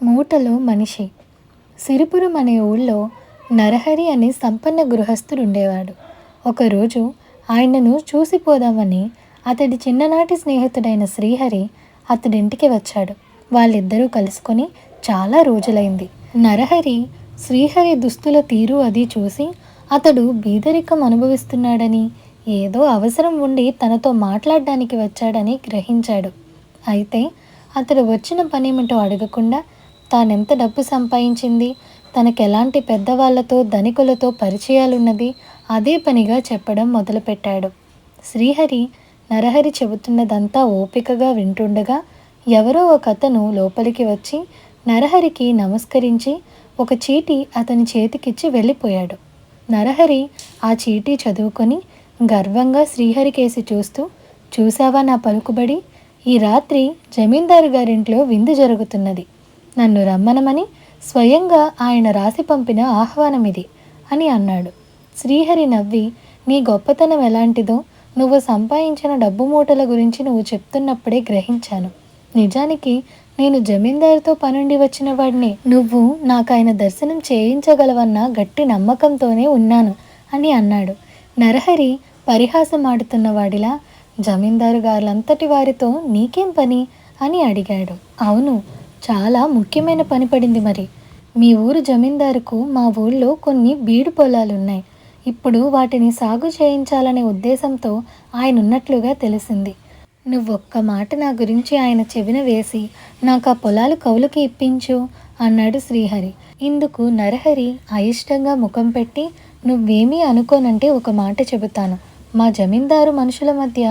మూటలో మనిషి. సిరిపురం అనే ఊళ్ళో నరహరి అనే సంపన్న గృహస్థుడు ఉండేవాడు. ఒకరోజు ఆయనను చూసిపోదామని అతడి చిన్ననాటి స్నేహితుడైన శ్రీహరి అతడింటికి వచ్చాడు. వాళ్ళిద్దరూ కలుసుకొని చాలా రోజులైంది. నరహరి శ్రీహరి దుస్తుల తీరు అది చూసి అతడు బీదరికం అనుభవిస్తున్నాడని, ఏదో అవసరం ఉండి తనతో మాట్లాడడానికి వచ్చాడని గ్రహించాడు. అయితే అతడు వచ్చిన పనేమిటో అడగకుండా తానెంత డబ్బు సంపాదించింది, తనకెలాంటి పెద్దవాళ్లతో ధనికులతో పరిచయాలున్నది అదే పనిగా చెప్పడం మొదలుపెట్టాడు. శ్రీహరి నరహరి చెబుతున్నదంతా ఓపికగా వింటుండగా ఎవరో ఒకతను లోపలికి వచ్చి నరహరికి నమస్కరించి ఒక చీటీ అతని చేతికిచ్చి వెళ్ళిపోయాడు. నరహరి ఆ చీటీ చదువుకొని గర్వంగా శ్రీహరికేసి చూస్తూ, చూసావా నా పలుకుబడి, ఈ రాత్రి జమీందారు గారింట్లో విందు జరుగుతున్నది. నన్ను రమ్మనమని స్వయంగా ఆయన రాసి పంపిన ఆహ్వానమిది అని అన్నాడు. శ్రీహరి నవ్వి, నీ గొప్పతనం ఎలాంటిదో నువ్వు సంపాదించిన డబ్బు మూటల గురించి నువ్వు చెప్తున్నప్పుడే గ్రహించాను. నిజానికి నేను జమీందారుతో పనుండి వచ్చిన వాడిని. నువ్వు నాకు ఆయన దర్శనం చేయించగలవన్న గట్టి నమ్మకంతోనే ఉన్నాను అని అన్నాడు. నరహరి పరిహాసం ఆడుతున్న వాడిలా, జమీందారు గారులంతటి వారితో నీకేం పని అని అడిగాడు. అవును, చాలా ముఖ్యమైన పని పడింది మరి. మీ ఊరు జమీందారుకు మా ఊళ్ళో కొన్ని బీడు పొలాలున్నాయి. ఇప్పుడు వాటిని సాగు చేయించాలనే ఉద్దేశంతో ఆయన ఉన్నట్లుగా తెలిసింది. నువ్వొక్క మాట నా గురించి ఆయన చెవిన వేసి నాకు ఆ పొలాలు కౌలుకి ఇప్పించు అన్నాడు శ్రీహరి. ఇందుకు నరహరి అయిష్టంగా ముఖం పెట్టి, నువ్వేమీ అనుకోనంటే ఒక మాట చెబుతాను. మా జమీందారు మనుషుల మధ్య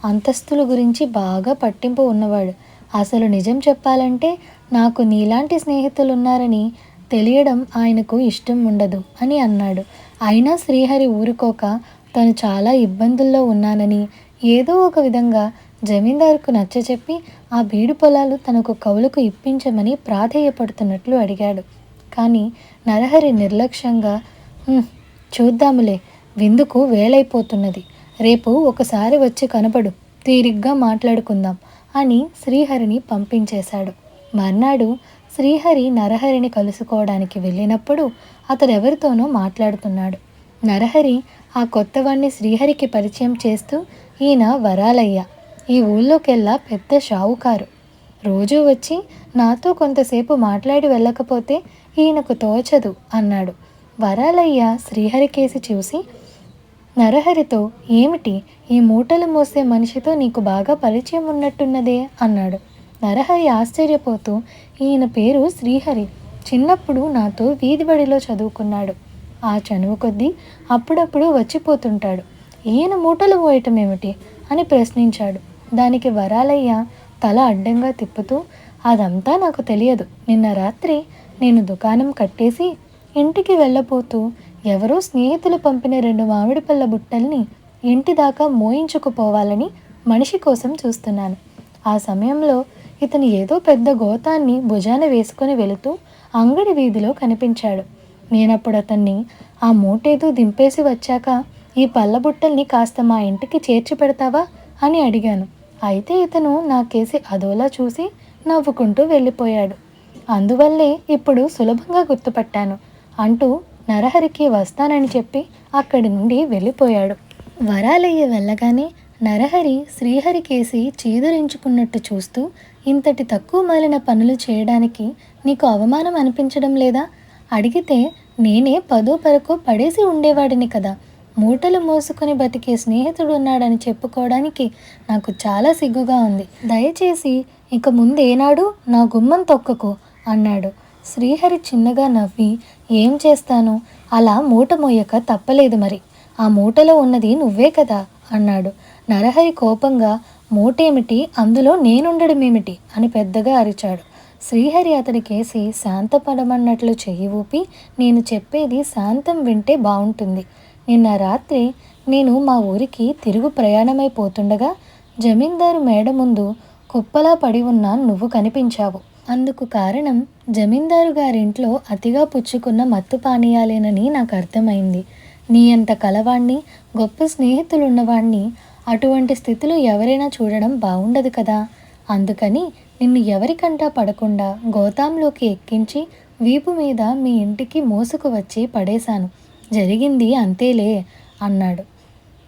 అంతస్తుల గురించి బాగా పట్టింపు ఉన్నవాడు. అసలు నిజం చెప్పాలంటే నాకు నీలాంటి స్నేహితులున్నారని తెలియడం ఆయనకు ఇష్టం ఉండదు అని అన్నాడు. అయినా శ్రీహరి ఊరుకోక తను చాలా ఇబ్బందుల్లో ఉన్నానని ఏదో ఒక విధంగా జమీందారుకు నచ్చచెప్పి ఆ బీడు పొలాలు తనకు కౌలుకు ఇప్పించమని ప్రాధేయపడుతున్నట్లు అడిగాడు. కానీ నరహరి నిర్లక్ష్యంగా, చూద్దాములే, విందుకు వేళైపోతున్నది, రేపు ఒకసారి వచ్చి కనపడు, తీరిగ్గా మాట్లాడుకుందాం అని శ్రీహరిని పంపించేశాడు. మర్నాడు శ్రీహరి నరహరిని కలుసుకోవడానికి వెళ్ళినప్పుడు అతడెవరితోనో మాట్లాడుతున్నాడు. నరహరి ఆ కొత్తవాణ్ణి శ్రీహరికి పరిచయం చేస్తూ, ఈయన వరాలయ్య, ఈ ఊళ్ళోకెల్లా పెద్ద షావుకారు. రోజూ వచ్చి నాతో కొంతసేపు మాట్లాడి వెళ్ళకపోతే ఈయనకు తోచదు అన్నాడు. వరాలయ్య శ్రీహరికేసి చూసి నరహరితో, ఏమిటి, ఈ మూటలు మోసే మనిషితో నీకు బాగా పరిచయం ఉన్నట్టున్నదే అన్నాడు. నరహరి ఆశ్చర్యపోతూ, ఈయన పేరు శ్రీహరి, చిన్నప్పుడు నాతో వీధిబడిలో చదువుకున్నాడు. ఆ చనువు కొద్దీ అప్పుడప్పుడు వచ్చిపోతుంటాడు. ఈయన మూటలు మోయటం ఏమిటి అని ప్రశ్నించాడు. దానికి వరాలయ్య తల అడ్డంగా తిప్పుతూ, అదంతా నాకు తెలియదు. నిన్న రాత్రి నేను దుకాణం కట్టేసి ఇంటికి వెళ్ళబోతూ ఎవరో స్నేహితులు పంపిన 2 మామిడి పళ్ళ బుట్టల్ని ఇంటి దాకా మోయించుకుపోవాలని మనిషి కోసం చూస్తున్నాను. ఆ సమయంలో ఇతను ఏదో పెద్ద గోతాన్ని భుజాన వేసుకొని వెళుతూ అంగడి వీధిలో కనిపించాడు. నేనప్పుడు అతన్ని, ఆ మూటేదో దింపేసి వచ్చాక ఈ పళ్ళ బుట్టల్ని కాస్త మా ఇంటికి చేర్చి పెడతావా అని అడిగాను. అయితే ఇతను నాకేసి అదోలా చూసి నవ్వుకుంటూ వెళ్ళిపోయాడు. అందువల్లే ఇప్పుడు సులభంగా గుర్తుపట్టాను అంటూ నరహరికి వస్తానని చెప్పి అక్కడి నుండి వెళ్ళిపోయాడు. వరాలయ్య వెళ్ళగానే నరహరి శ్రీహరికేసి చీదరించుకున్నట్టు చూస్తూ, ఇంతటి తక్కువ మాలిన పనులు చేయడానికి నీకు అవమానం అనిపించడం లేదా? అడిగితే నేనే 10ో 10కో పడేసి ఉండేవాడిని కదా. మూటలు మోసుకొని బతికే స్నేహితుడు ఉన్నాడని చెప్పుకోవడానికి నాకు చాలా సిగ్గుగా ఉంది. దయచేసి ఇక ముందేనాడు నా గుమ్మం తొక్కకు అన్నాడు. శ్రీహరి చిన్నగా నవ్వి, ఏం చేస్తాను, అలా మూట మోయక తప్పలేదు మరి. ఆ మూటలో ఉన్నది నువ్వే కదా అన్నాడు. నరహరి కోపంగా, మూటేమిటి, అందులో నేనుండడమేమిటి అని పెద్దగా అరిచాడు. శ్రీహరి అతడికేసి శాంతపడమన్నట్లు చెయ్యి ఊపి, నేను చెప్పేది శాంతం వింటే బాగుంటుంది. నిన్న రాత్రి నేను మా ఊరికి తిరుగు ప్రయాణమైపోతుండగా జమీందారు మేడ ముందు కుప్పలా పడి ఉన్న నువ్వు కనిపించావు. అందుకు కారణం జమీందారు గారింట్లో అతిగా పుచ్చుకున్న మత్తు పానీయాలేనని నాకు అర్థమైంది. నీ అంత కలవాణ్ణి, గొప్ప స్నేహితులున్నవాణ్ణి అటువంటి స్థితిలో ఎవరైనా చూడడం బాగుండదు కదా. అందుకని నిన్ను ఎవరికంటా పడకుండా గోతాంలోకి ఎక్కించి వీపు మీద మీ ఇంటికి మోసుకు వచ్చి పడేశాను. జరిగింది అంతేలే అన్నాడు.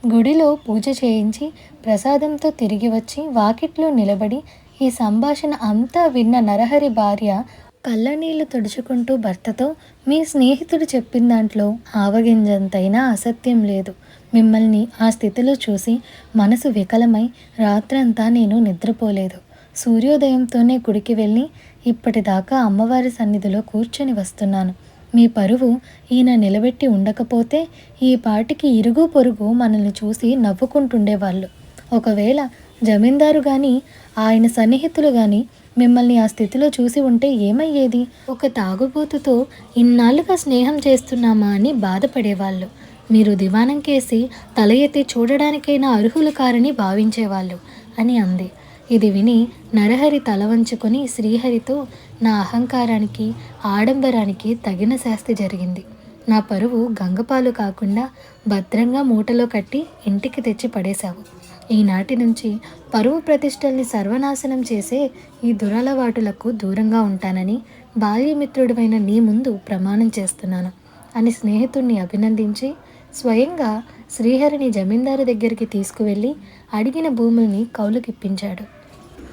గుడిలో పూజ చేయించి ప్రసాదంతో తిరిగి వచ్చి వాకిట్లో నిలబడి ఈ సంభాషణ అంతా విన్న నరహరి భార్య కళ్ళనీళ్లు తుడుచుకుంటూ భర్తతో, మీ స్నేహితుడు చెప్పిన దాంట్లో ఆవగింజంతైనా అసత్యం లేదు. మిమ్మల్ని ఆ స్థితిలో చూసి మనసు వికలమై రాత్రంతా నేను నిద్రపోలేదు. సూర్యోదయంతోనే గుడికి వెళ్ళి ఇప్పటిదాకా అమ్మవారి సన్నిధిలో కూర్చొని వస్తున్నాను. మీ పరువు ఈయన నిలబెట్టి ఉండకపోతే ఈ పాటికి ఇరుగు పొరుగు మనల్ని చూసి నవ్వుకుంటుండేవాళ్ళు. ఒకవేళ జమీందారు కానీ ఆయన సన్నిహితులు కానీ మిమ్మల్ని ఆ స్థితిలో చూసి ఉంటే ఏమయ్యేది? ఒక తాగుబోతుతో ఇన్నాళ్ళుగా స్నేహం చేస్తున్నామా అని బాధపడేవాళ్ళు. మీరు దివాణం కేసి తల ఎత్తి చూడడానికైనా అర్హులు కారని భావించేవాళ్ళు అని అంది. ఇది విని నరహరి తల వంచుకొని శ్రీహరితో, నా అహంకారానికి ఆడంబరానికి తగిన శాస్తి జరిగింది. నా పరువు గంగపాలు కాకుండా భద్రంగా మూటలో కట్టి ఇంటికి తెచ్చి పడేశావు. ఈనాటి నుంచి పరువు ప్రతిష్టల్ని సర్వనాశనం చేసే ఈ దురలవాటులకు దూరంగా ఉంటానని బాల్యమిత్రుడివైన నీ ముందు ప్రమాణం చేస్తున్నాను అని స్నేహితుడిని అభినందించి స్వయంగా శ్రీహరిని జమీందారు దగ్గరికి తీసుకువెళ్ళి అడిగిన భూముల్ని కౌలుకిప్పించాడు.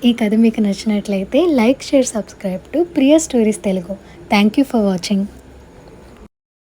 ఈ కథ మీకు నచ్చినట్లయితే like, share, subscribe to Priya stories Telugu. Thank you for watching.